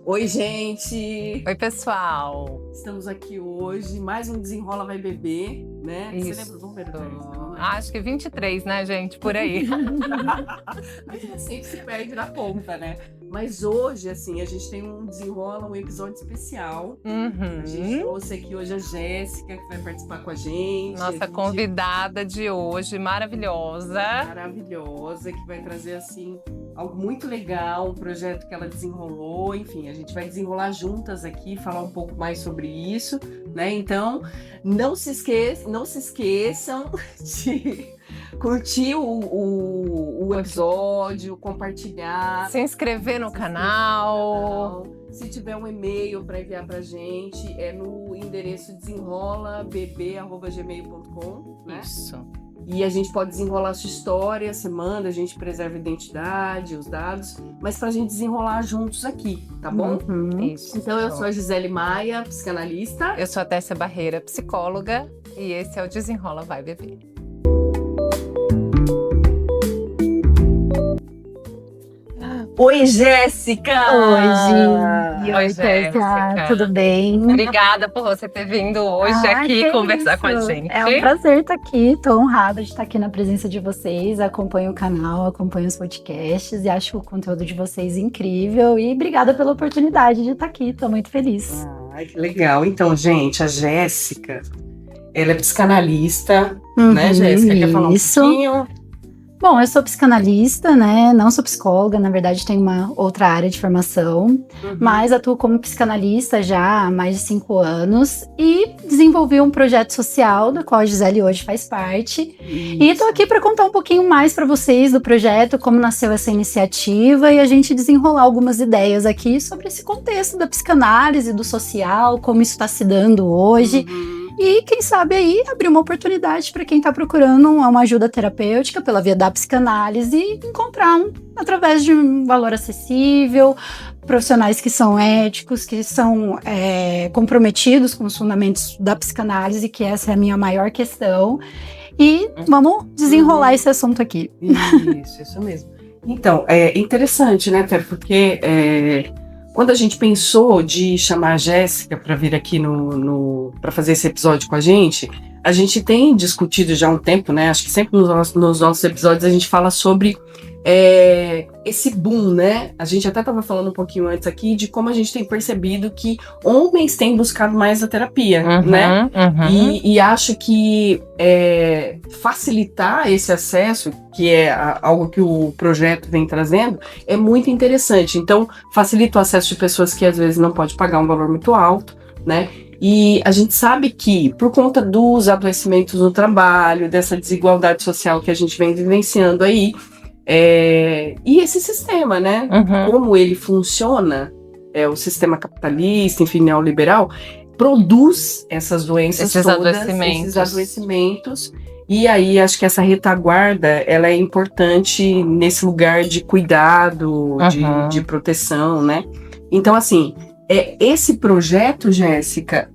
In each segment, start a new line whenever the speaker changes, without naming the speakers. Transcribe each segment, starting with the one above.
Oi, gente!
Oi, pessoal!
Estamos aqui hoje, mais um Desenrola Vai Beber, né?
Isso.
Você lembra o número?
Acho que 23, né, gente? Por aí.
A gente sempre se perde na conta, né? Mas hoje, assim, a gente tem um Desenrola, um episódio especial. A gente trouxe aqui hoje a Jéssica, que vai participar com a gente.
Nossa convidada de hoje, maravilhosa.
Maravilhosa, que vai trazer, assim, algo muito legal, um projeto que ela desenrolou. Enfim, a gente vai desenrolar juntas aqui, falar um pouco mais sobre isso, né? Então, não se esqueçam de curtir o episódio, compartilhar,
se inscrever no canal.
Se tiver um e-mail para enviar pra gente, é no endereço desenrolabebê@gmail.com, né?
Isso.
E a gente pode desenrolar a sua história, você manda, a gente preserva a identidade, os dados, mas pra gente desenrolar juntos aqui, tá bom?
Isso.
Então eu sou a Gisele Maia, psicanalista.
Eu sou a Tessia Barreira, psicóloga, e esse é o Desenrola Vai Beber.
Oi, Jéssica!
Oi, Gi.
Oi, Jéssica.
Tudo bem?
Obrigada por você ter vindo hoje aqui conversar com a gente.
É um prazer estar aqui, estou honrada de estar aqui na presença de vocês. Acompanho o canal, acompanho os podcasts e acho o conteúdo de vocês incrível. E obrigada pela oportunidade de estar aqui, estou muito feliz.
Ai, que legal. Então, gente, a Jéssica, ela é psicanalista, né, Jéssica? Quer falar um pouquinho?
Bom, eu sou psicanalista, né? Não sou psicóloga, na verdade tenho uma outra área de formação, mas atuo como psicanalista já há mais de 5 anos e desenvolvi um projeto social do qual a Gisele hoje faz parte.
Isso.
E estou aqui para contar um pouquinho mais para vocês do projeto, como nasceu essa iniciativa e a gente desenrolar algumas ideias aqui sobre esse contexto da psicanálise, do social, como isso está se dando hoje. E quem sabe aí abrir uma oportunidade para quem está procurando uma ajuda terapêutica pela via da psicanálise e encontrar através de um valor acessível, profissionais que são éticos, que são comprometidos com os fundamentos da psicanálise, que essa é a minha maior questão. E vamos desenrolar esse assunto aqui.
Isso mesmo. Então, é interessante, né, Ter, porque quando a gente pensou de chamar a Jéssica para vir aqui para fazer esse episódio com a gente tem discutido já há um tempo, né? Acho que sempre nos nossos episódios a gente fala sobre esse boom, né? A gente até estava falando um pouquinho antes aqui de como a gente tem percebido que homens têm buscado mais a terapia, né? E acho que facilitar esse acesso, que é algo que o projeto vem trazendo, é muito interessante. Então, facilita o acesso de pessoas que às vezes não podem pagar um valor muito alto, né? E a gente sabe que, por conta dos adoecimentos no trabalho, dessa desigualdade social que a gente vem vivenciando aí, e esse sistema, né? Como ele funciona, o sistema capitalista, enfim, neoliberal, produz essas doenças esses adoecimentos. E aí, acho que essa retaguarda, ela é importante nesse lugar de cuidado, de proteção, né? Então, assim, esse projeto, Jéssica,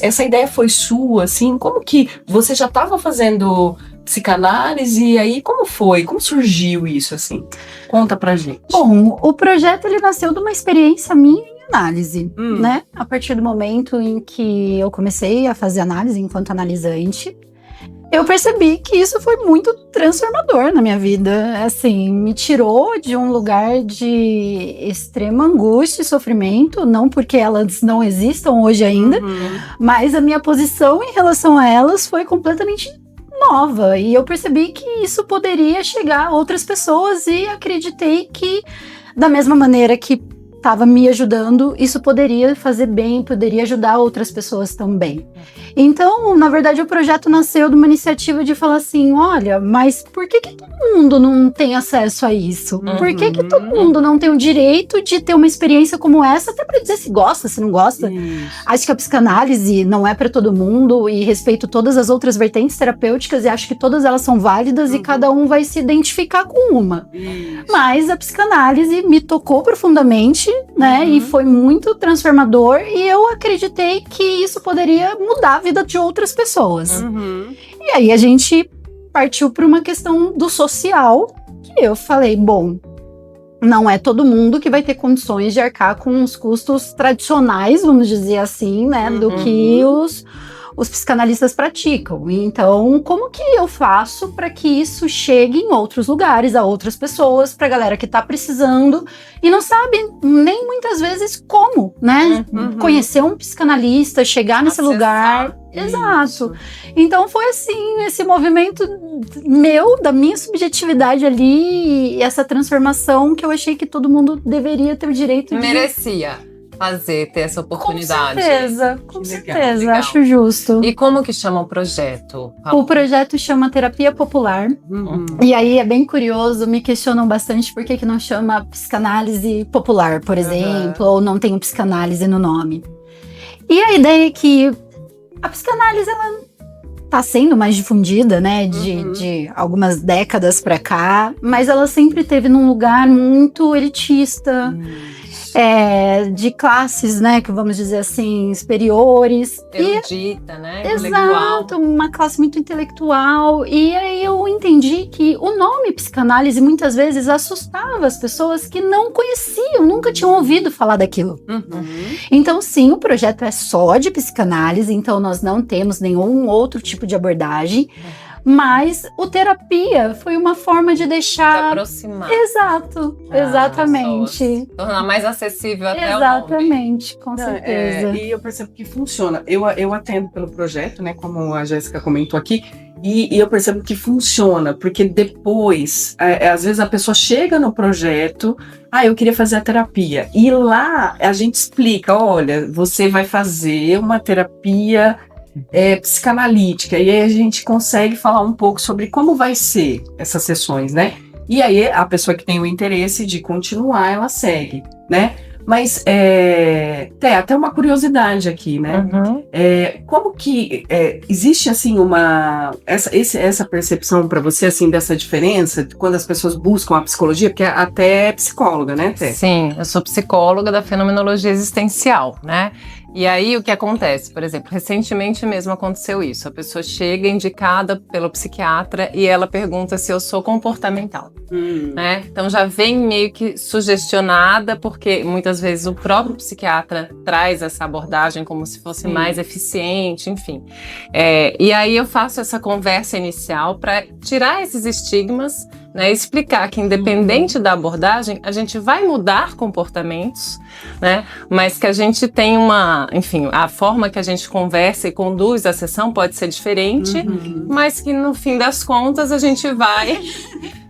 essa ideia foi sua, assim? Como que você já estava fazendo psicanálise, e aí como foi? Como surgiu isso, assim? Conta pra gente.
Bom, o projeto ele nasceu de uma experiência minha em análise, né? A partir do momento em que eu comecei a fazer análise enquanto analisante, eu percebi que isso foi muito transformador na minha vida. Assim, me tirou de um lugar de extrema angústia e sofrimento, não porque elas não existam hoje ainda, mas a minha posição em relação a elas foi completamente nova. E eu percebi que isso poderia chegar a outras pessoas e acreditei que, da mesma maneira que estava me ajudando, isso poderia fazer bem, poderia ajudar outras pessoas também. Então, na verdade, o projeto nasceu de uma iniciativa de falar assim, olha, mas por que todo mundo não tem acesso a isso? Por que todo mundo não tem o direito de ter uma experiência como essa, até para dizer se gosta, se não gosta? Acho que a psicanálise não é para todo mundo e respeito todas as outras vertentes terapêuticas e acho que todas elas são válidas e cada um vai se identificar com uma. Mas a psicanálise me tocou profundamente, né? E foi muito transformador e eu acreditei que isso poderia mudar a vida de outras pessoas. E aí a gente partiu para uma questão do social, que eu falei, bom, não é todo mundo que vai ter condições de arcar com os custos tradicionais, vamos dizer assim, né, do que os psicanalistas praticam. Então, como que eu faço para que isso chegue em outros lugares, a outras pessoas, para a galera que está precisando e não sabe nem muitas vezes como, né? Conhecer um psicanalista, chegar nesse lugar. Exato. Então foi assim, esse movimento meu, da minha subjetividade ali, e essa transformação que eu achei que todo mundo deveria ter o direito de...
Merecia ter essa oportunidade.
Com certeza, legal. Acho justo.
E como que chama o projeto?
O projeto chama Terapia Popular. E aí é bem curioso, me questionam bastante por que não chama psicanálise popular, por exemplo, ou não tem um psicanálise no nome. E a ideia é que a psicanálise, ela tá sendo mais difundida, né, de algumas décadas pra cá, mas ela sempre teve num lugar muito elitista, de classes, né, que vamos dizer assim, superiores.
Erudita, né?
Exato, uma classe muito intelectual. E aí eu entendi que o nome psicanálise muitas vezes assustava as pessoas que não conheciam, nunca tinham ouvido falar daquilo. Então sim, o projeto é só de psicanálise, então nós não temos nenhum outro tipo de abordagem. Mas o terapia foi uma forma de deixar...
Se aproximar.
Exato, exatamente.
Tornar mais acessível até
exatamente, com certeza.
E eu percebo que funciona. Eu atendo pelo projeto, né, como a Jéssica comentou aqui, e eu percebo que funciona, porque depois, às vezes a pessoa chega no projeto, eu queria fazer a terapia, e lá a gente explica, olha, você vai fazer uma terapia psicanalítica, e aí a gente consegue falar um pouco sobre como vai ser essas sessões, né? E aí a pessoa que tem o interesse de continuar, ela segue, né? Mas até uma curiosidade aqui, né? Como que existe assim essa percepção para você assim dessa diferença quando as pessoas buscam a psicologia, porque até é psicóloga, né?
Sim, eu sou psicóloga da fenomenologia existencial, né? E aí o que acontece? Por exemplo, recentemente mesmo aconteceu isso. A pessoa chega indicada pelo psiquiatra e ela pergunta se eu sou comportamental, né? Então já vem meio que sugestionada, porque muitas vezes o próprio psiquiatra traz essa abordagem como se fosse mais eficiente, enfim. E aí eu faço essa conversa inicial para tirar esses estigmas, né, explicar que independente da abordagem, a gente vai mudar comportamentos, né, mas que a gente tem a forma que a gente conversa e conduz a sessão pode ser diferente, mas que no fim das contas a gente vai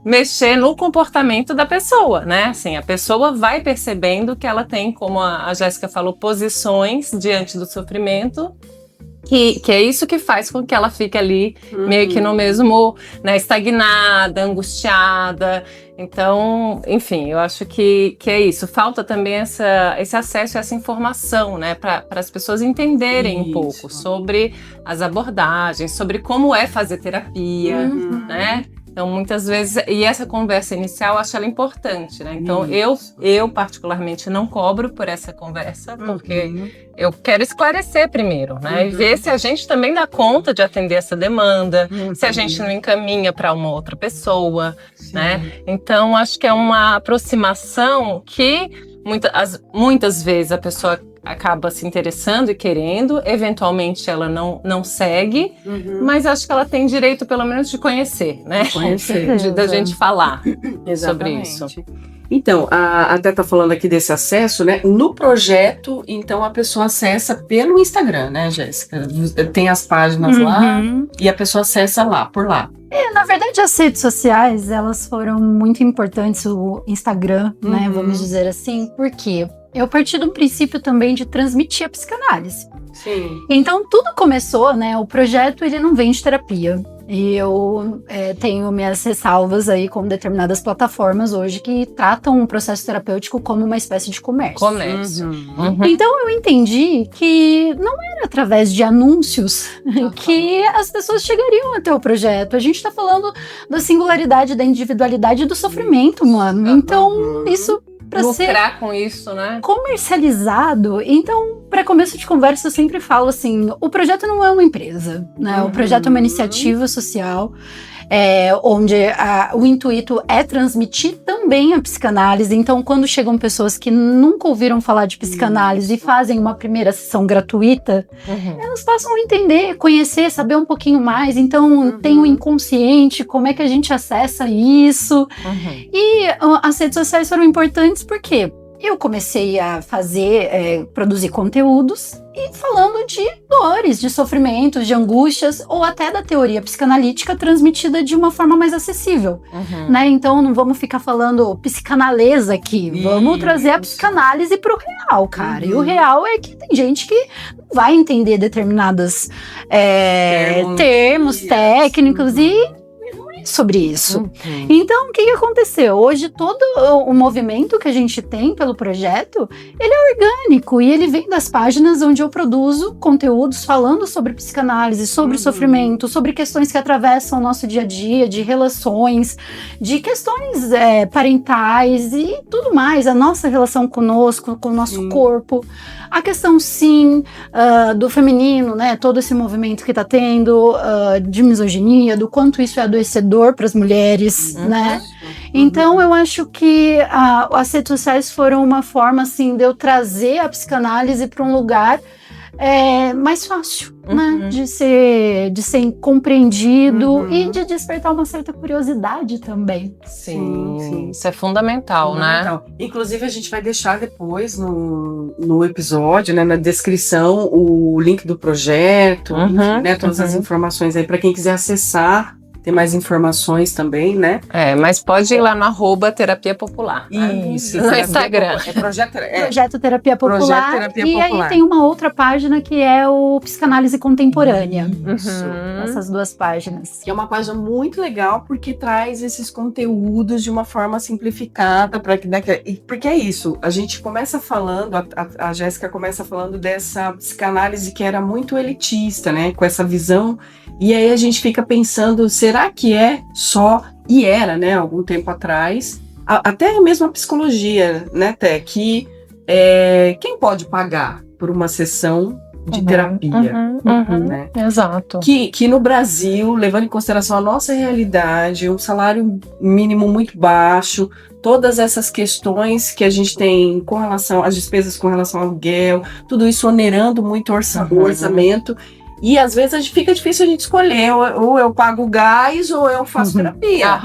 mexer no comportamento da pessoa, né, assim, a pessoa vai percebendo que ela tem, como a Jéssica falou, posições diante do sofrimento, que é isso que faz com que ela fique ali meio que no mesmo, né, estagnada, angustiada. Então, enfim, eu acho que é isso. Falta também esse acesso a essa informação, né, para as pessoas entenderem um pouco sobre as abordagens, sobre como é fazer terapia, né? Então, muitas vezes, e essa conversa inicial, eu acho ela importante, né? Então, eu particularmente não cobro por essa conversa, porque eu quero esclarecer primeiro, né? E ver se a gente também dá conta de atender essa demanda, se a gente não encaminha para uma outra pessoa, né? Então, acho que é uma aproximação que muitas vezes a pessoa acaba se interessando e querendo, eventualmente ela não segue, mas acho que ela tem direito pelo menos de conhecer, né? Da gente falar sobre isso.
Então, até tá falando aqui desse acesso, né? No projeto, então, a pessoa acessa pelo Instagram, né, Jéssica? Tem as páginas lá e a pessoa acessa lá, por lá.
Na verdade, as redes sociais, elas foram muito importantes, o Instagram, né, vamos dizer assim, porque eu parti de um princípio também de transmitir a psicanálise.
Sim.
Então, tudo começou, né, o projeto, ele não vem de terapia. E eu tenho minhas ressalvas aí com determinadas plataformas hoje que tratam o processo terapêutico como uma espécie de comércio. Então eu entendi que não era através de anúncios que as pessoas chegariam até o projeto. A gente está falando da singularidade, da individualidade e do sofrimento humano. Então isso... para ser
com isso, né?
Comercializado. Então, para começo de conversa, eu sempre falo assim, o projeto não é uma empresa, né? O projeto é uma iniciativa social. onde o intuito é transmitir também a psicanálise. Então, quando chegam pessoas que nunca ouviram falar de psicanálise e fazem uma primeira sessão gratuita, elas passam a entender, conhecer, saber um pouquinho mais. Então, tem o inconsciente, como é que a gente acessa isso. E as redes sociais foram importantes porque eu comecei a produzir conteúdos e falando de dores, de sofrimentos, de angústias, ou até da teoria psicanalítica transmitida de uma forma mais acessível, né? Então não vamos ficar falando psicanalesa aqui, vamos trazer a psicanálise pro real, cara. E o real é que tem gente que não vai entender determinados termos técnicos e sobre isso. Então, o que aconteceu? Hoje, todo o movimento que a gente tem pelo projeto, ele é orgânico e ele vem das páginas onde eu produzo conteúdos falando sobre psicanálise, sobre sofrimento, sobre questões que atravessam o nosso dia a dia, de relações, de questões parentais e tudo mais, a nossa relação conosco, com o nosso corpo. A questão, sim, do feminino, né? Todo esse movimento que tá tendo de misoginia, do quanto isso é adoecedor para as mulheres, né? Então, eu acho que as redes sociais foram uma forma, assim, de eu trazer a psicanálise para um lugar mais fácil, né? De ser compreendido e de despertar uma certa curiosidade também.
Sim. Isso é fundamental, né?
Inclusive, a gente vai deixar depois no episódio, né, na descrição, o link do projeto, né, todas as informações aí para quem quiser acessar. Tem mais informações também, né?
Mas pode ir lá no @terapia popular.
Isso.
No Instagram.
Projeto Terapia Popular. Aí tem uma outra página que é o Psicanálise Contemporânea.
Isso.
Essas duas páginas.
Que é uma página muito legal porque traz esses conteúdos de uma forma simplificada. Porque é isso, a gente começa falando, a Jéssica começa falando dessa psicanálise que era muito elitista, né? Com essa visão. E aí a gente fica pensando, será que é só, e era, né, algum tempo atrás, até mesmo a psicologia, né, Té, que quem pode pagar por uma sessão de terapia, né?
Exato.
Que no Brasil, levando em consideração a nossa realidade, um salário mínimo muito baixo, todas essas questões que a gente tem com relação às despesas com relação ao aluguel, tudo isso onerando muito o orçamento. E às vezes fica difícil a gente escolher, ou eu pago gás ou eu faço terapia,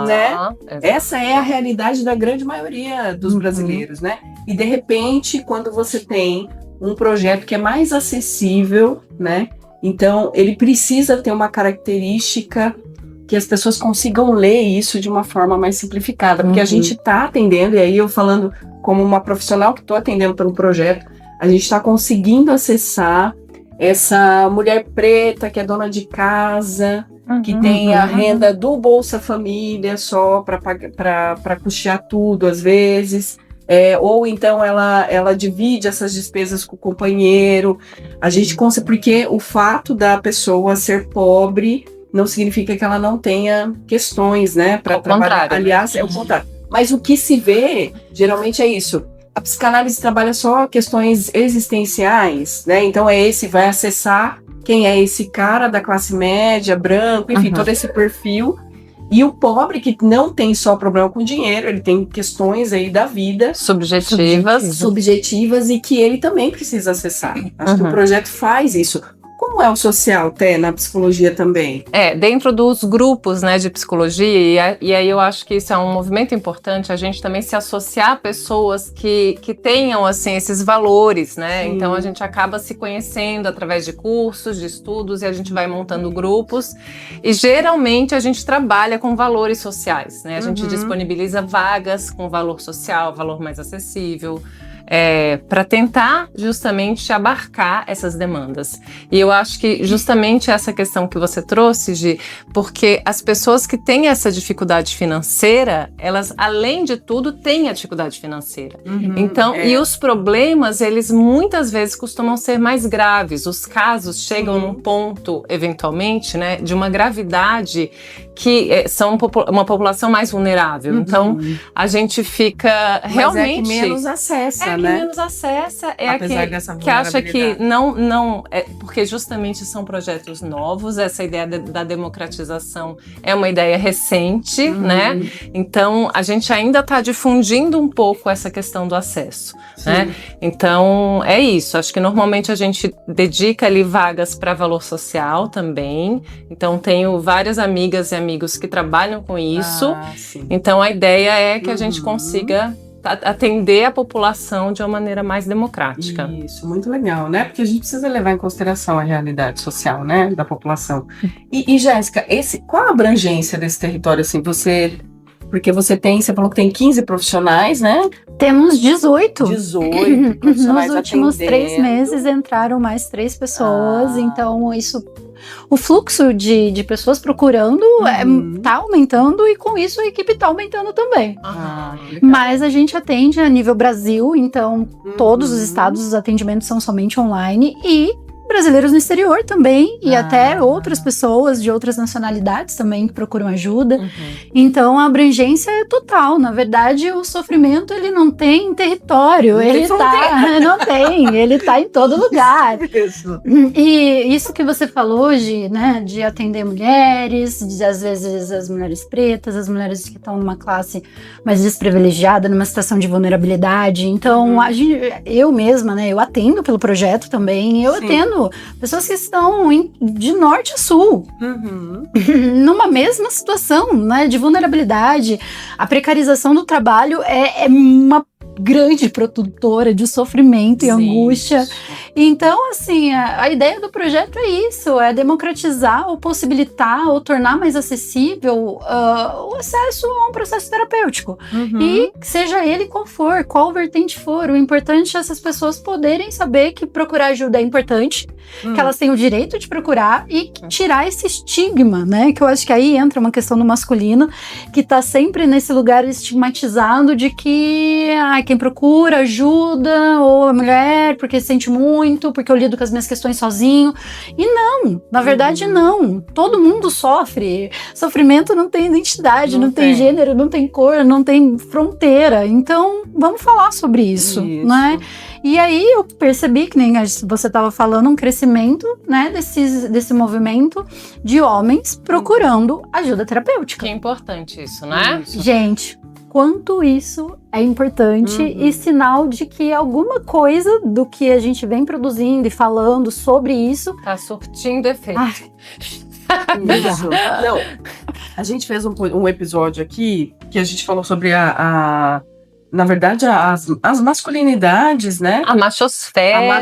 né? Essa é a realidade da grande maioria dos brasileiros, né? E de repente, quando você tem um projeto que é mais acessível, né? Então, ele precisa ter uma característica que as pessoas consigam ler isso de uma forma mais simplificada, porque a gente está atendendo, e aí eu falando como uma profissional que estou atendendo pelo projeto, a gente está conseguindo acessar essa mulher preta que é dona de casa, que tem a renda do Bolsa Família só para custear tudo, às vezes, ou então ela divide essas despesas com o companheiro. A gente consegue, porque o fato da pessoa ser pobre não significa que ela não tenha questões, né, para trabalhar. Aliás, é o contrário. Mas o que se vê, geralmente é isso. A psicanálise trabalha só questões existenciais, né? Então vai acessar quem é esse cara da classe média, branco, enfim, todo esse perfil. E o pobre que não tem só problema com dinheiro, ele tem questões aí da vida subjetivas e que ele também precisa acessar. Acho que o projeto faz isso. Como é o social, Té, na psicologia também?
Dentro dos grupos, né, de psicologia, e aí eu acho que isso é um movimento importante, a gente também se associar a pessoas que tenham, assim, esses valores, né? Sim. Então a gente acaba se conhecendo através de cursos, de estudos, e a gente vai montando grupos, e geralmente a gente trabalha com valores sociais, né? A gente disponibiliza vagas com valor social, valor mais acessível, para tentar justamente abarcar essas demandas. E eu acho que justamente essa questão que você trouxe, Gi, porque as pessoas que têm essa dificuldade financeira, elas, além de tudo, têm a dificuldade financeira. Então, e os problemas, eles muitas vezes costumam ser mais graves. Os casos chegam num ponto, eventualmente, né, de uma gravidade que são uma população mais vulnerável. Então, a gente fica realmente...
Mas é que menos acessa,
que menos acessa,
apesar dessa
que acha que não porque justamente são projetos novos, essa ideia da democratização é uma ideia recente, né? Então, a gente ainda está difundindo um pouco essa questão do acesso, né? Então, é isso. Acho que normalmente a gente dedica ali vagas para valor social também. Então, tenho várias amigas e amigos que trabalham com isso. Então, a ideia é que a gente consiga atender a população de uma maneira mais democrática.
Isso, muito legal, né? Porque a gente precisa levar em consideração a realidade social, né, da população. E Jéssica, qual a abrangência desse território, assim, porque você falou que tem 15 profissionais, né?
Temos 18.
18 profissionais.
Nos últimos 3 meses entraram mais 3 pessoas, então o fluxo de pessoas procurando tá aumentando e com isso a equipe tá aumentando também. Mas a gente atende a nível Brasil, então todos os estados os atendimentos são somente online e brasileiros no exterior também, e até outras pessoas de outras nacionalidades também que procuram ajuda. Então a abrangência é total. Na verdade, o sofrimento ele não tem território, ele tá em todo lugar. E isso que você falou hoje, né, de atender mulheres, às vezes as mulheres pretas, as mulheres que estão numa classe mais desprivilegiada, numa situação de vulnerabilidade. Então, eu mesma, né, eu atendo pelo projeto também, eu atendo pessoas que estão de norte a sul, numa mesma situação, né, de vulnerabilidade. A precarização do trabalho é uma grande produtora de sofrimento e angústia. Então, assim, a ideia do projeto é isso, é democratizar ou possibilitar ou tornar mais acessível o acesso a um processo terapêutico. E seja ele qual vertente for, o importante é essas pessoas poderem saber que procurar ajuda é importante, que elas têm o direito de procurar e tirar esse estigma, né? Que eu acho que aí entra uma questão do masculino, que tá sempre nesse lugar estigmatizado de que quem procura ajuda, ou a mulher, porque sente muito, porque eu lido com as minhas questões sozinho. E não, na verdade não. Todo mundo sofre. Sofrimento não tem identidade, não tem gênero, não tem cor, não tem fronteira. Então, vamos falar sobre isso, né? E aí eu percebi, que nem você estava falando, um crescimento, né, desse movimento de homens procurando ajuda terapêutica.
Que é importante isso, né?
Gente, quanto isso é importante e sinal de que alguma coisa do que a gente vem produzindo e falando sobre isso
tá surtindo efeito.
Não, a gente fez um episódio aqui que a gente falou sobre na verdade, as masculinidades, né?
A machosfera.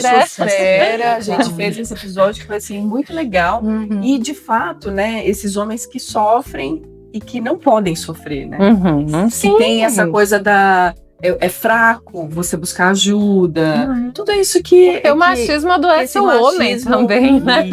A gente fez esse episódio que foi, assim, muito legal. E, de fato, né, esses homens que sofrem e que não podem sofrer, né? Que tem essa coisa é fraco você buscar ajuda. Tudo isso que...
O machismo adoece o homem também, né?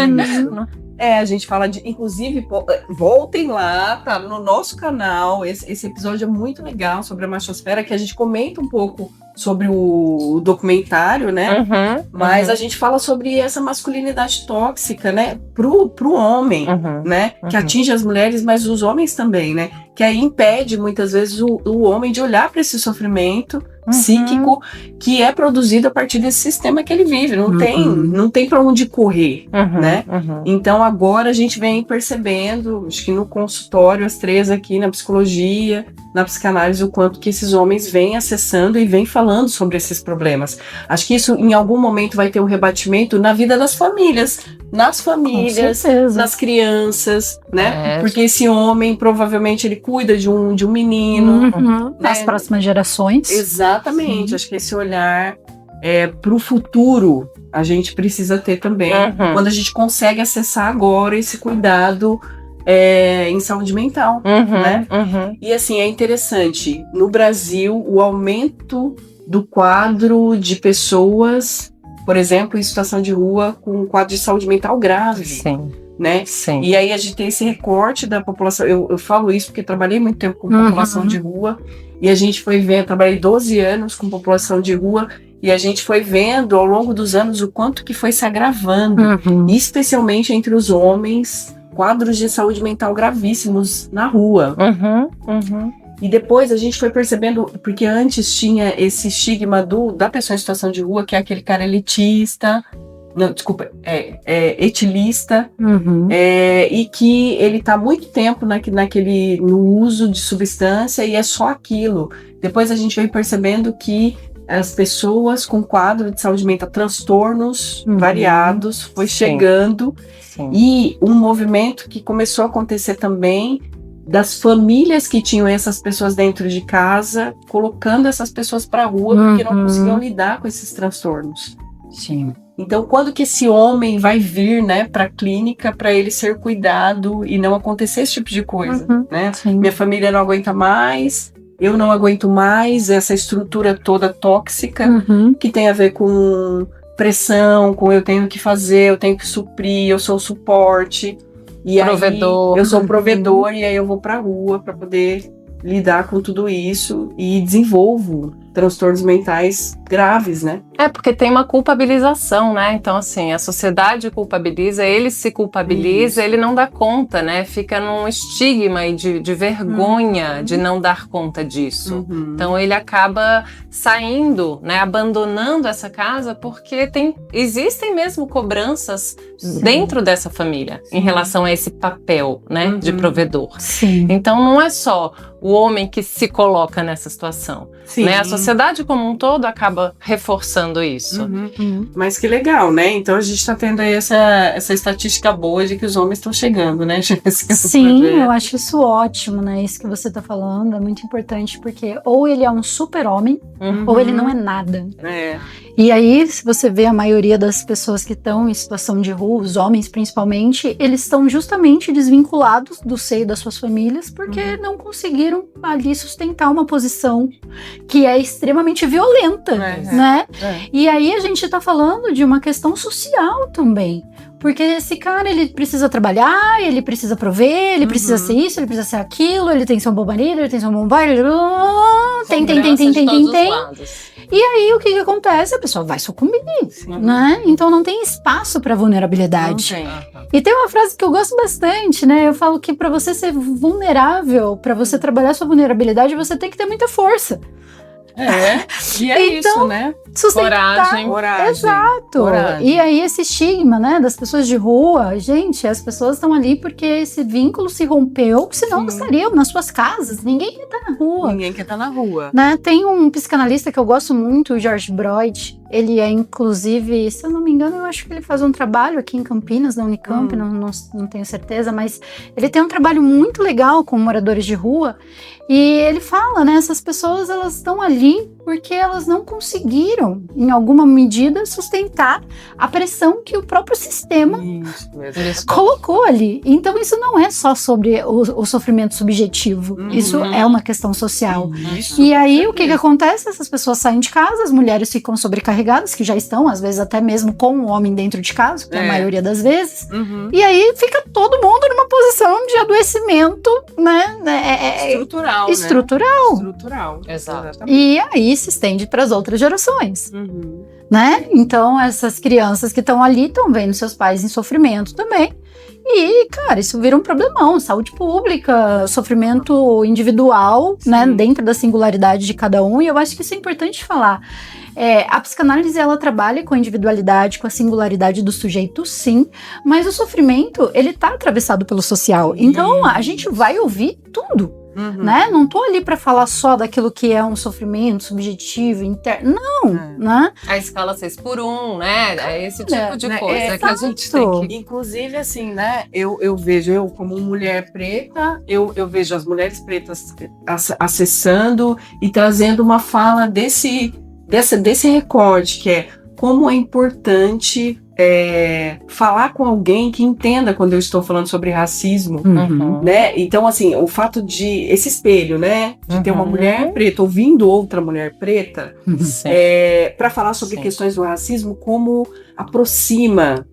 A gente fala inclusive, voltem lá, tá no nosso canal, esse episódio é muito legal sobre a machosfera, que a gente comenta um pouco sobre o documentário, né? Mas a gente fala sobre essa masculinidade tóxica, né? Pro homem, né? Que atinge as mulheres, mas os homens também, né? Que aí impede, muitas vezes, o homem de olhar para esse sofrimento psíquico que é produzido a partir desse sistema que ele vive. Não tem para onde correr, né? Então, agora a gente vem percebendo, acho que no consultório, as 3 aqui, na psicologia, na psicanálise, o quanto que esses homens vêm acessando e vêm falando sobre esses problemas. Acho que isso, em algum momento, vai ter um rebatimento na vida das famílias, nas crianças, né? Porque esse homem, provavelmente, ele cuida de um menino.
Nas próximas gerações.
Exatamente. Acho que esse olhar para o futuro a gente precisa ter também. Quando a gente consegue acessar agora esse cuidado em saúde mental, né? E assim, é interessante, no Brasil, o aumento do quadro de pessoas, por exemplo, em situação de rua, com um quadro de saúde mental grave. Né? E aí a gente tem esse recorte da população. Eu falo isso porque trabalhei muito tempo com população de rua, e a gente foi vendo, trabalhei 12 anos com população de rua, e a gente foi vendo ao longo dos anos o quanto que foi se agravando, especialmente entre os homens quadros de saúde mental gravíssimos na rua.
Uhum.
E depois a gente foi percebendo, porque antes tinha esse estigma da pessoa em situação de rua, que é aquele cara elitista, não, desculpa, etilista, e que ele tá há muito tempo no uso de substância e é só aquilo. Depois a gente veio percebendo que as pessoas com quadro de saúde mental, transtornos variados, foi chegando.
Sim.
E um movimento que começou a acontecer também das famílias que tinham essas pessoas dentro de casa, colocando essas pessoas para a rua porque não conseguiam lidar com esses transtornos.
Sim.
Então, quando que esse homem vai vir, né, para a clínica para ele ser cuidado e não acontecer esse tipo de coisa, né?
Sim.
Minha família não aguenta mais, eu não aguento mais essa estrutura toda tóxica que tem a ver com pressão, com eu tenho que fazer, eu tenho que suprir, eu sou o suporte. E
Provedor.
aí, eu sou um provedor e aí eu vou pra rua para poder lidar com tudo isso e desenvolvo transtornos mentais graves, né?
Porque tem uma culpabilização, né? Então, assim, a sociedade culpabiliza, ele se culpabiliza, ele não dá conta, né? Fica num estigma e de vergonha de não dar conta disso. Então, ele acaba saindo, né? Abandonando essa casa porque existem mesmo cobranças dentro dessa família em relação a esse papel, né? De provedor.
Sim.
Então, não é só o homem que se coloca nessa situação, né? A sociedade como um todo acaba reforçando isso.
Mas que legal, né? Então a gente tá tendo aí essa estatística boa de que os homens estão chegando, né?
Sim, eu acho isso ótimo, né? Isso que você tá falando é muito importante, porque ou ele é um super-homem, ou ele não é nada. E aí, se você vê a maioria das pessoas que estão em situação de rua, os homens principalmente, eles estão justamente desvinculados do seio das suas famílias, porque não conseguiram ali sustentar uma posição que é extremamente violenta, né? E aí a gente tá falando de uma questão social também. Porque esse cara, ele precisa trabalhar, ele precisa prover, ele precisa ser isso, ele precisa ser aquilo, ele tem que ser um bom marido, ele tem que ser um bom pai, tem. E aí, o que acontece? A pessoa vai sucumbir, né? Então não tem espaço para vulnerabilidade. E tem uma frase que eu gosto bastante, né? Eu falo que para você ser vulnerável, para você trabalhar sua vulnerabilidade, você tem que ter muita força.
E é
então,
isso, né?
Sustentar.
Coragem.
Exato.
Coragem.
E aí esse estigma, né, das pessoas de rua, gente, as pessoas estão ali porque esse vínculo se rompeu, senão não estariam nas suas casas, ninguém quer estar na rua.
Ninguém quer estar na rua.
Né? Tem um psicanalista que eu gosto muito, o George Broid. Ele é, inclusive, se eu não me engano, eu acho que ele faz um trabalho aqui em Campinas, na Unicamp, não tenho certeza, mas ele tem um trabalho muito legal com moradores de rua. E ele fala, né, essas pessoas, elas estão ali porque elas não conseguiram, em alguma medida, sustentar a pressão que o próprio sistema colocou ali. Então, isso não é só sobre o sofrimento subjetivo. Isso é uma questão social. E aí, o que acontece? Essas pessoas saem de casa, as mulheres ficam sobrecarregadas, que já estão, às vezes, até mesmo com o homem dentro de casa, que é a maioria das vezes. E aí, fica todo mundo numa posição de adoecimento, né?
Estrutural.
Exato.
E aí, se estende para as outras gerações, né? Então, essas crianças que estão ali estão vendo seus pais em sofrimento também. E, cara, isso vira um problemão. Saúde pública, sofrimento individual, né? Dentro da singularidade de cada um. E eu acho que isso é importante falar. A psicanálise, ela trabalha com a individualidade, com a singularidade do sujeito, sim. Mas o sofrimento, ele tá atravessado pelo social. Então, a gente vai ouvir tudo. Né? Não tô ali para falar só daquilo que é um sofrimento subjetivo, interno. Não, né?
A escala 6x1, né? É esse tipo de coisa que a gente tem que...
Inclusive, assim, né? Eu vejo, eu como mulher preta, eu vejo as mulheres pretas acessando e trazendo uma fala desse recorte, que é como é importante falar com alguém que entenda quando eu estou falando sobre racismo, né? Então, assim, o fato de esse espelho, né? De ter uma mulher preta ouvindo outra mulher preta para falar sobre questões do racismo, como aproxima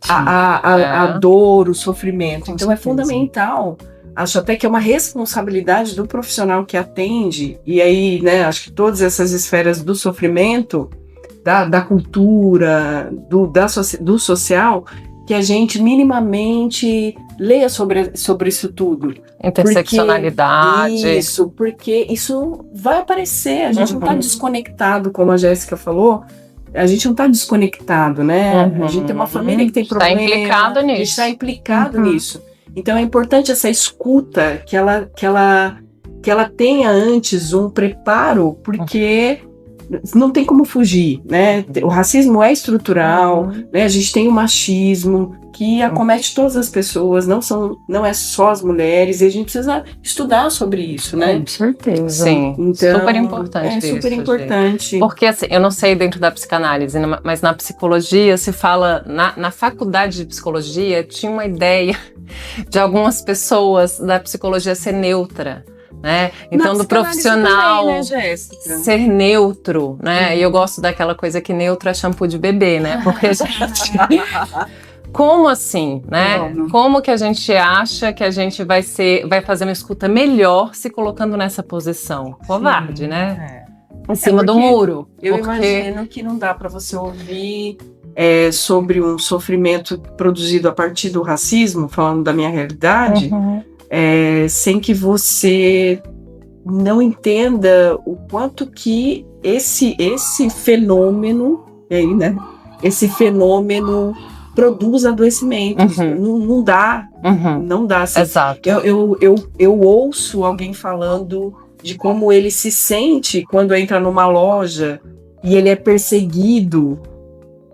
a dor, o sofrimento. Então, é fundamental. Acho até que é uma responsabilidade do profissional que atende, e aí, né? Acho que todas essas esferas do sofrimento, da cultura, do social, que a gente minimamente leia sobre isso tudo.
Interseccionalidade.
Porque isso vai aparecer, a gente não está desconectado, como a Jéssica falou, a gente não está desconectado, né? A gente tem uma família que tem problema.
Está implicado nisso.
A gente está implicado nisso. Então é importante essa escuta que ela tenha antes um preparo, porque não tem como fugir, né? O racismo é estrutural, né? A gente tem o machismo que acomete todas as pessoas, não é só as mulheres, e a gente precisa estudar sobre isso, né?
Com certeza.
Sim,
então,
super importante.
É super importante.
Porque assim, eu não sei dentro da psicanálise, mas na psicologia se fala, na faculdade de psicologia tinha uma ideia de algumas pessoas da psicologia ser neutra. Né? Então, do profissional
também, né,
ser neutro, né? E eu gosto daquela coisa que neutro é shampoo de bebê, né? Porque como assim, né? Como que a gente acha que a gente vai fazer uma escuta melhor se colocando nessa posição? Covarde, né? Em cima do muro.
Eu imagino que não dá para você ouvir sobre um sofrimento produzido a partir do racismo, falando da minha realidade, sem que você não entenda o quanto que esse fenômeno, né? Esse fenômeno produz adoecimentos. Não dá. Não dá. Assim,
exato.
Eu ouço alguém falando de como ele se sente quando entra numa loja e ele é perseguido.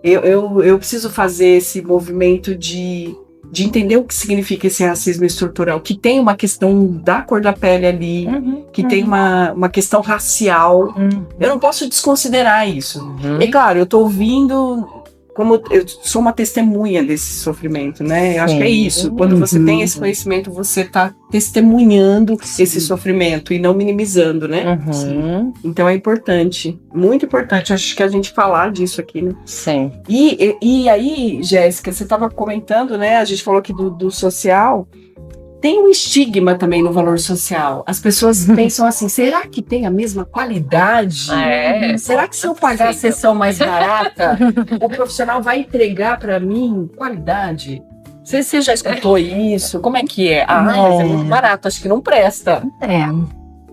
Eu preciso fazer esse movimento de entender o que significa esse racismo estrutural, que tem uma questão da cor da pele ali, que tem uma questão racial. Eu não posso desconsiderar isso. E claro, eu tô ouvindo, como eu sou uma testemunha desse sofrimento, né? Eu acho que é isso. Quando você tem esse conhecimento, você tá testemunhando esse sofrimento e não minimizando, né? Então é importante, muito importante, acho que a gente falar disso aqui, né?
Sim.
E aí, Jéssica, você estava comentando, né? A gente falou aqui do social. Tem um estigma também no valor social. As pessoas pensam assim, será que tem a mesma qualidade? Será que se eu pagar a sessão mais barata, o profissional vai entregar para mim qualidade? Você já escutou isso? Como é que é? Mas é muito barato, acho que não presta.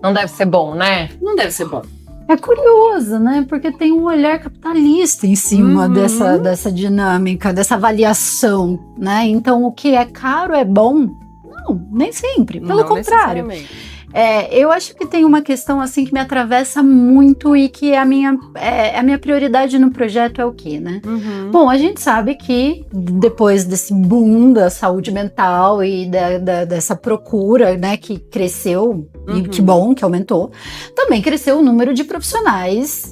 Não deve ser bom, né?
Não deve ser bom.
É curioso, né? Porque tem um olhar capitalista em cima dessa dinâmica, dessa avaliação, né? Então, o que é caro é bom? Não, nem sempre. Pelo contrário. Eu acho que tem uma questão assim que me atravessa muito e que a minha prioridade no projeto é o quê, né? Bom, a gente sabe que depois desse boom da saúde mental e dessa procura, né, que cresceu, e que bom que aumentou, também cresceu o número de profissionais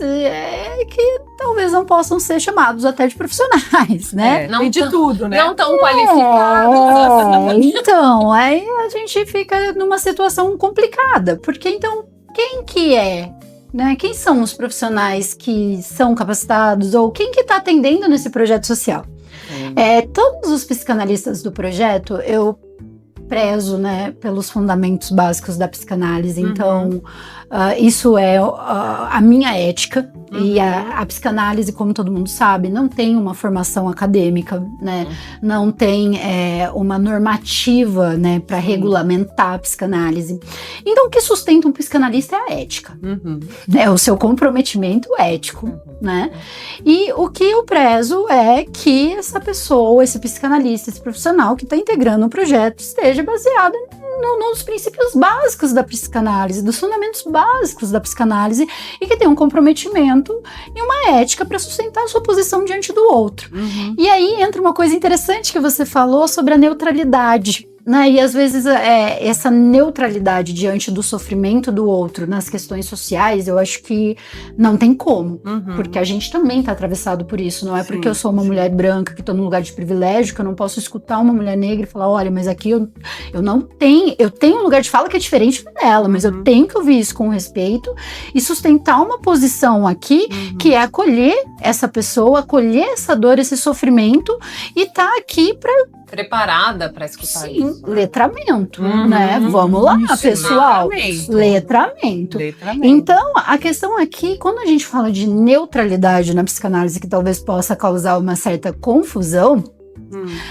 que talvez não possam ser chamados até de profissionais, né?
Não
de tudo, né?
Não tão qualificados.
Então, aí a gente fica numa situação complicada, porque então, quem que é? Né? Quem são os profissionais que são capacitados ou quem que está atendendo nesse projeto social? Todos os psicanalistas do projeto, eu prezo, né, pelos fundamentos básicos da psicanálise, então isso é a minha ética. E a psicanálise, como todo mundo sabe, não tem uma formação acadêmica, né? Não tem uma normativa, né, para regulamentar a psicanálise. Então, o que sustenta um psicanalista é a ética, né? O seu comprometimento ético, né? E o que eu prezo é que essa pessoa, esse psicanalista, esse profissional que está integrando o projeto esteja baseado nos princípios básicos da psicanálise, dos fundamentos básicos da psicanálise e que tenha um comprometimento e uma ética para sustentar a sua posição diante do outro. E aí entra uma coisa interessante que você falou sobre a neutralidade. Né? E às vezes essa neutralidade diante do sofrimento do outro nas questões sociais, eu acho que não tem como, porque a gente também está atravessado por isso, não é porque eu sou uma mulher branca que estou num lugar de privilégio que eu não posso escutar uma mulher negra e falar, olha, mas aqui eu não tenho, eu tenho um lugar de fala que é diferente dela, mas eu tenho que ouvir isso com respeito e sustentar uma posição aqui que é acolher essa pessoa, acolher essa dor, esse sofrimento e tá aqui para
preparada para escutar isso.
Letramento, né? Vamos lá, isso, pessoal. Letramento. Então, a questão aqui, quando a gente fala de neutralidade na psicanálise, que talvez possa causar uma certa confusão,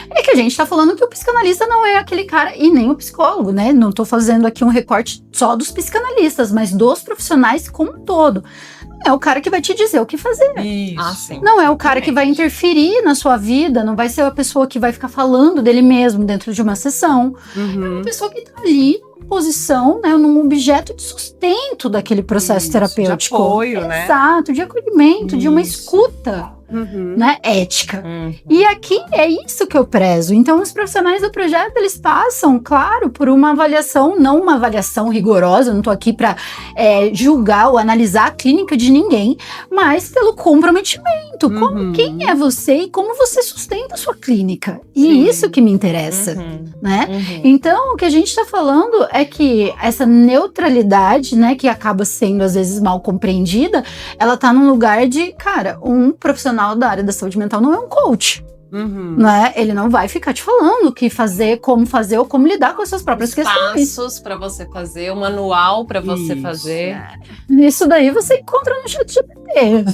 É que a gente tá falando que o psicanalista não é aquele cara, e nem o psicólogo, né? Não tô fazendo aqui um recorte só dos psicanalistas, mas dos profissionais como um todo. Não é o cara que vai te dizer o que fazer.
Isso.
Sim.
Não é o cara que vai interferir na sua vida, não vai ser a pessoa que vai ficar falando dele mesmo dentro de uma sessão. É uma pessoa que tá ali numa posição, né, num objeto de sustento daquele processo terapêutico.
De apoio, né?
Exato, de acolhimento, de uma
Isso.
escuta, né, ética. E aqui é isso que eu prezo. Então, os profissionais do projeto, eles passam, claro, por uma avaliação, não uma avaliação rigorosa, eu não tô aqui para julgar ou analisar a clínica de ninguém, mas pelo comprometimento. Quem é você e como você sustenta a sua clínica. E isso que me interessa, né? Então, o que a gente está falando é que essa neutralidade, né, que acaba sendo às vezes mal compreendida, ela tá num lugar de, cara, um profissional da área da saúde mental não é um coach. Né? Ele não vai ficar te falando o que fazer, como fazer ou como lidar com as suas próprias questões.
Passos para você fazer, o manual para você fazer.
Isso daí você encontra no chat GPT.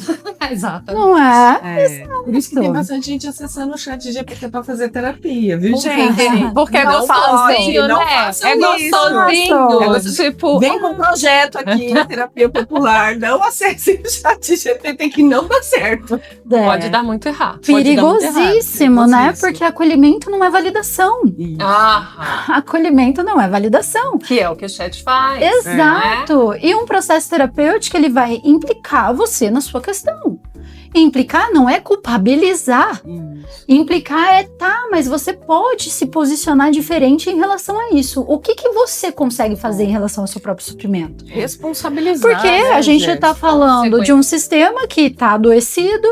Exato.
Não é?
Por isso que tem bastante gente acessando o chat GPT para fazer terapia, viu, gente?
Porque é
Não
gostosinho,
pode, não
né?
façam
É
isso.
gostosinho. Tipo,
Vem com um projeto aqui na terapia popular, não acesse o chat GPT que não dá certo.
pode dar muito errado. Pode dar muito errado.
Perigosíssimo, né? Porque acolhimento não é validação. Acolhimento não é validação.
Que é o que o chat faz.
Exato. E um processo terapêutico, ele vai implicar você na sua questão. Implicar não é culpabilizar. Implicar é, mas você pode se posicionar diferente em relação a isso. O que você consegue fazer em relação ao seu próprio sofrimento?
Responsabilizar.
Porque a gente está falando de um sistema que está adoecido,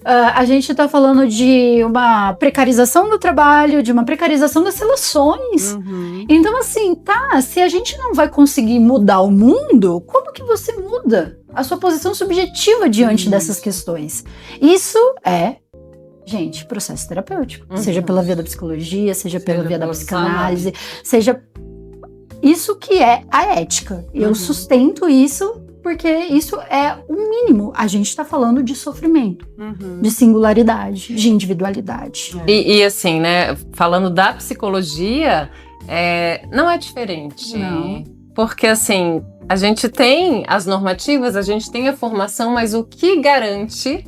a gente está falando de uma precarização do trabalho, de uma precarização das relações. Então, assim, se a gente não vai conseguir mudar o mundo, como que você muda a sua posição subjetiva diante dessas questões? Isso é, gente, processo terapêutico. Seja pela via da psicologia, seja pela via da psicanálise, seja isso que é a ética. Eu sustento isso porque isso é o mínimo. A gente está falando de sofrimento, de singularidade, de individualidade.
E assim, né, falando da psicologia, não é diferente.
Não.
Porque assim, a gente tem as normativas, a gente tem a formação, mas o que garante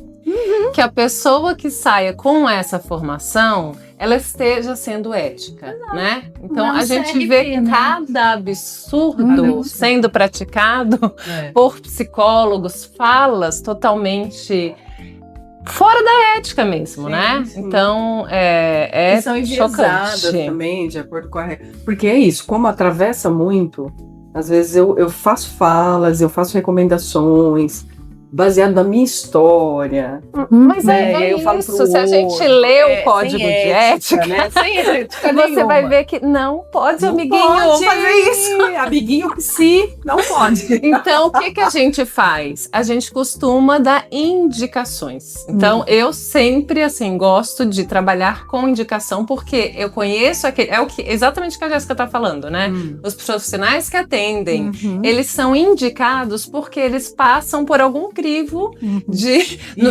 que a pessoa que saia com essa formação, ela esteja sendo ética, né? Então
não
a gente
serve,
vê
né?
cada absurdo sendo praticado por psicólogos, falas totalmente fora da ética mesmo, né?
Sim.
Então
E são enviesadas
chocante.
também, de acordo com a regra. Porque é isso, como atravessa muito, às vezes eu faço falas, eu faço recomendações baseado na minha história.
Mas
né? Eu falo
isso,
pro
se a gente
outro,
lê o código
sem
de ética,
né? Sem ética
você
nenhuma.
vai ver que não pode,
Não
amiguinho,
pode
fazer isso.
Amiguinho psi, não pode.
Então, o que a gente faz? A gente costuma dar indicações. Então, eu sempre, assim, gosto de trabalhar com indicação, porque eu conheço aquele... exatamente o que a Jéssica tá falando, né? Os profissionais que atendem, eles são indicados porque eles passam por algum crivo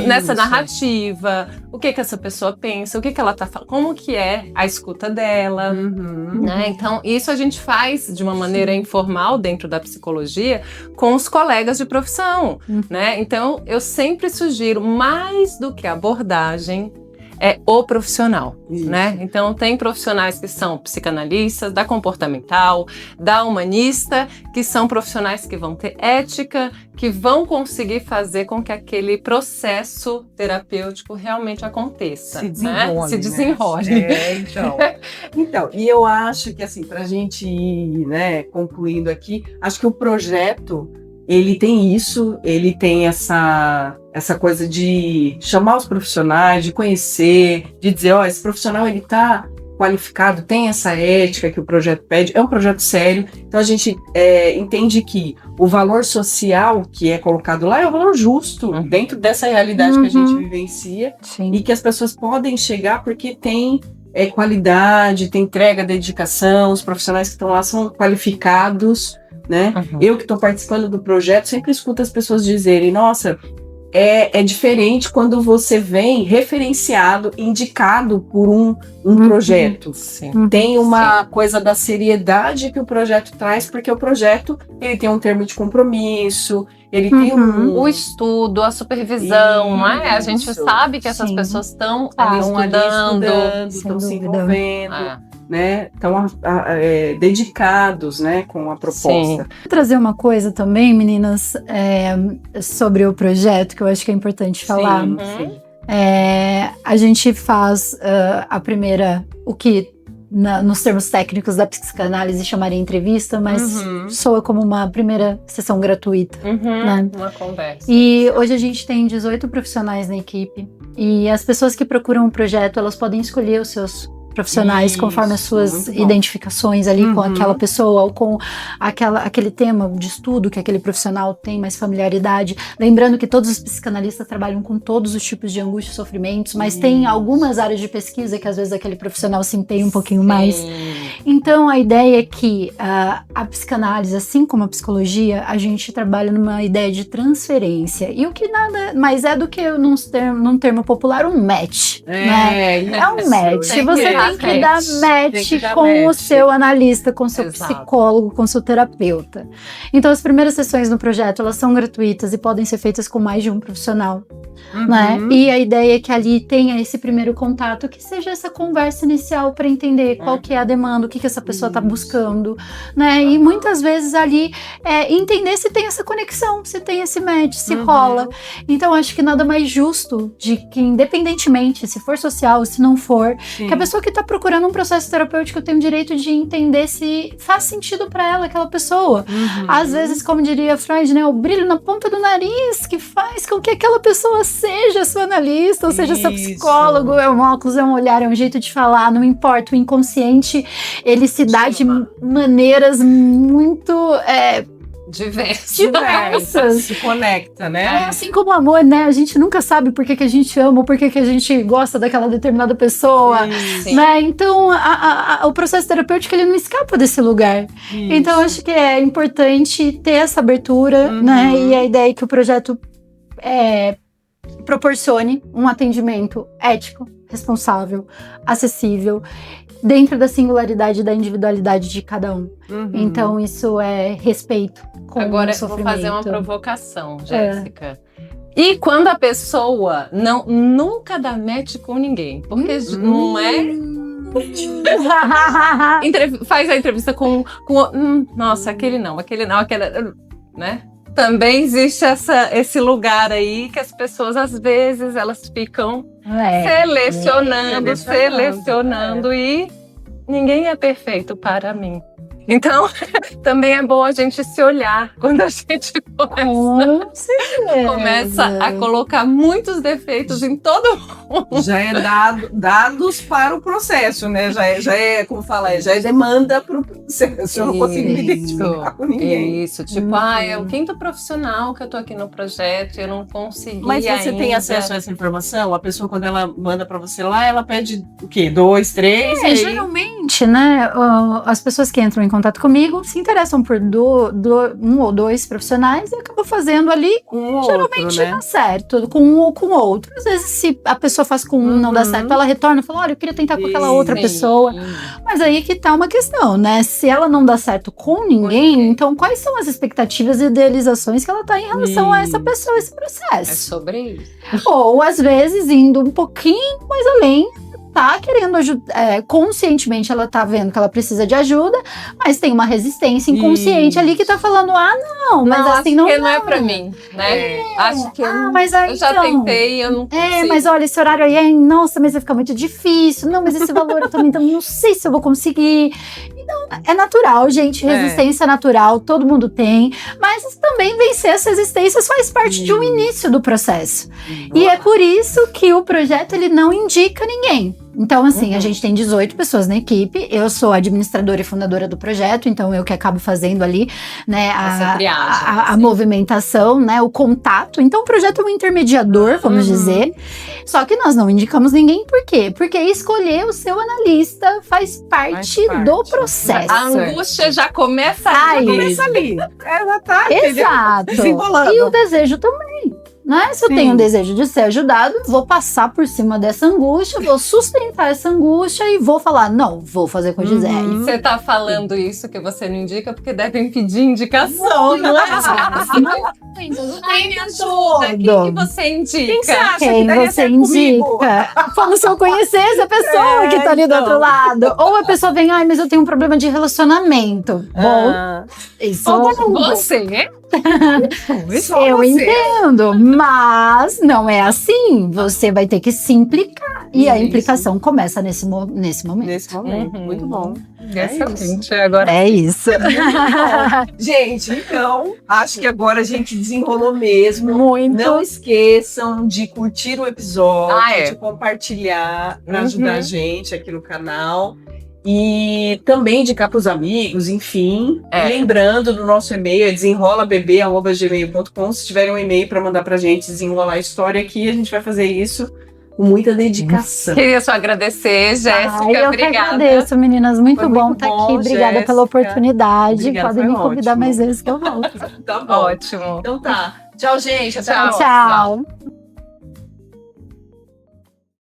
nessa narrativa. O que essa pessoa pensa, o que ela tá falando, como que é a escuta dela, né? Então, isso a gente faz de uma maneira informal dentro da psicologia com os colegas de profissão, né? Então, eu sempre sugiro, mais do que a abordagem, é o profissional, né? Então, tem profissionais que são psicanalistas, da comportamental, da humanista, que são profissionais que vão ter ética, que vão conseguir fazer com que aquele processo terapêutico realmente aconteça.
Se desenrole,
né? Se desenrole.
Então, e eu acho que, assim, pra gente ir, né, concluindo aqui, acho que o projeto, ele tem isso, ele tem essa coisa de chamar os profissionais, de conhecer, de dizer, esse profissional, ele tá qualificado, tem essa ética que o projeto pede, é um projeto sério, então a gente entende que o valor social que é colocado lá é o valor justo, dentro dessa realidade que a gente vivencia, e que as pessoas podem chegar porque tem qualidade, tem entrega, dedicação, os profissionais que estão lá são qualificados, né? Eu que estou participando do projeto sempre escuto as pessoas dizerem, nossa, é diferente quando você vem referenciado, indicado por um projeto.
Sim.
Tem uma coisa da seriedade que o projeto traz, porque o projeto ele tem um termo de compromisso, ele tem
O estudo, a supervisão, não é? A gente sabe que essas pessoas estão ali estudando,
estão se envolvendo, né? Estão dedicados, né, com a proposta.
Vou trazer uma coisa também, meninas, sobre o projeto, que eu acho que é importante falar.
Sim.
A gente faz a primeira, o que nos termos técnicos da psicanálise chamaria entrevista, mas soa como uma primeira sessão gratuita. Né?
Uma conversa.
E hoje a gente tem 18 profissionais na equipe, e as pessoas que procuram o projeto, elas podem escolher os seus profissionais conforme as suas identificações ali com aquela pessoa ou com aquele tema de estudo que aquele profissional tem mais familiaridade. Lembrando que todos os psicanalistas trabalham com todos os tipos de angústia e sofrimentos, mas tem algumas áreas de pesquisa que às vezes aquele profissional se empenha um pouquinho mais. Então a ideia é que a psicanálise, assim como a psicologia, a gente trabalha numa ideia de transferência. E o que nada mais é do que, num termo popular, um match. Né? É um match. Você tem que dar match com o seu analista, com o seu psicólogo, com o seu terapeuta. Então, as primeiras sessões no projeto, elas são gratuitas e podem ser feitas com mais de um profissional. Né? E a ideia é que ali tenha esse primeiro contato, que seja essa conversa inicial para entender qual que é a demanda, o que essa pessoa está buscando, né? E muitas vezes ali entender se tem essa conexão, se tem esse match, se rola. Então acho que nada mais justo de que, independentemente se for social, se não for, que a pessoa que está procurando um processo terapêutico tem o direito de entender se faz sentido para ela, aquela pessoa. Às vezes, como diria Freud, né, o brilho na ponta do nariz que faz com que aquela pessoa seja seu analista, ou seja, seu psicólogo, é um óculos, é um olhar, é um jeito de falar, não importa. O inconsciente, ele se dá de maneiras muito diversas.
Se conecta, né?
Assim como o amor, né? A gente nunca sabe por que a gente ama, ou por que a gente gosta daquela determinada pessoa, né? Então, o processo terapêutico, ele não escapa desse lugar. Então, acho que é importante ter essa abertura, né? E a ideia é que o projeto proporcione um atendimento ético, responsável, acessível, dentro da singularidade e da individualidade de cada um. Então, isso é respeito com
Agora,
o sofrimento.
Vou fazer uma provocação, Jéssica. E quando a pessoa nunca dá match com ninguém? Porque não é... faz a entrevista com nossa, aquele não, né? Também existe esse lugar aí que as pessoas, às vezes, elas ficam selecionando e ninguém é perfeito para mim. Então, também é bom a gente se olhar quando a gente começa a colocar muitos defeitos em todo mundo.
Já é dados para o processo, né? Já é como fala, já é demanda para o processo. Eu não consigo me identificar com ninguém.
Isso, tipo, é o 5º profissional que eu tô aqui no projeto e eu não consegui.
Mas você tem acesso a essa informação? A pessoa, quando ela manda para você lá, ela pede o quê? 2, 3?
Geralmente, né? As pessoas que entram em contato comigo se interessam por um ou dois profissionais e acabam fazendo ali. Geralmente dá certo, com um ou com outro. Às vezes, se a pessoa faz com um não dá certo, ela retorna e fala: olha, eu queria tentar com aquela outra pessoa. Mas aí que tá uma questão, né? Se ela não dá certo com ninguém, então quais são as expectativas e idealizações que ela tá em relação a essa pessoa, esse processo?
É sobre isso.
Ou às vezes indo um pouquinho mais além, tá querendo ajudar, conscientemente ela tá vendo que ela precisa de ajuda, mas tem uma resistência inconsciente ali que tá falando: mas assim não
é pra mim, né? Acho que eu já tentei, eu não consigo.
Mas olha, esse horário aí, nossa, mas vai ficar muito difícil, não, mas esse valor eu também não sei se eu vou conseguir. Então, é natural, gente, resistência é natural, todo mundo tem, mas também vencer essas resistências faz parte de um início do processo. E é por isso que o projeto, ele não indica ninguém. Então, assim, a gente tem 18 pessoas na equipe, eu sou administradora e fundadora do projeto, então eu que acabo fazendo ali, né, a movimentação, né, o contato. Então, o projeto é um intermediador, vamos dizer, só que nós não indicamos ninguém, por quê? Porque escolher o seu analista faz parte do processo.
A angústia já começa
ali. Ela tá,
exato.
Desenrolando.
E o desejo também. né? Se eu
Sim.
tenho um desejo de ser ajudado, vou passar por cima dessa angústia, vou sustentar essa angústia e vou falar, não, vou fazer com a Gisele.
Você tá falando isso que você não indica porque devem pedir indicação, não é? Me ajuda. Quem que você indica?
Quem você acha que
Quem
daria
você
certo comigo?
indica? Como se eu conhecesse a pessoa que tá ali do
então.
outro lado. Ou a pessoa vem, ai, mas eu tenho um problema de relacionamento. Bom, isso
Você?
Só
eu
você.
entendo, mas não é assim. Você vai ter que se implicar. E a
Isso.
implicação começa nesse momento.
Nesse momento, muito bom.
Excelente. Agora
É isso.
Gente, então, acho que agora a gente desenrolou mesmo.
Muito.
Não esqueçam de curtir o episódio,
É.
de compartilhar para ajudar a gente aqui no canal. E também indicar para os amigos, enfim.
É.
E lembrando do nosso e-mail, é desenrolabebê@gmail.com. Se tiverem um e-mail para mandar pra gente desenrolar a história aqui, a gente vai fazer isso com muita dedicação.
queria só agradecer, Jéssica.
Ai, eu
Obrigada.
que agradeço, meninas. Muito
Foi
bom
muito
estar
bom,
aqui. Obrigada
Jéssica.
pela oportunidade.
Obrigada,
Podem
foi
me convidar
ótimo.
mais vezes que eu volto.
Tá bom.
Ótimo.
Então tá. Tchau, gente. Até a
Tchau.
próxima.
Tchau.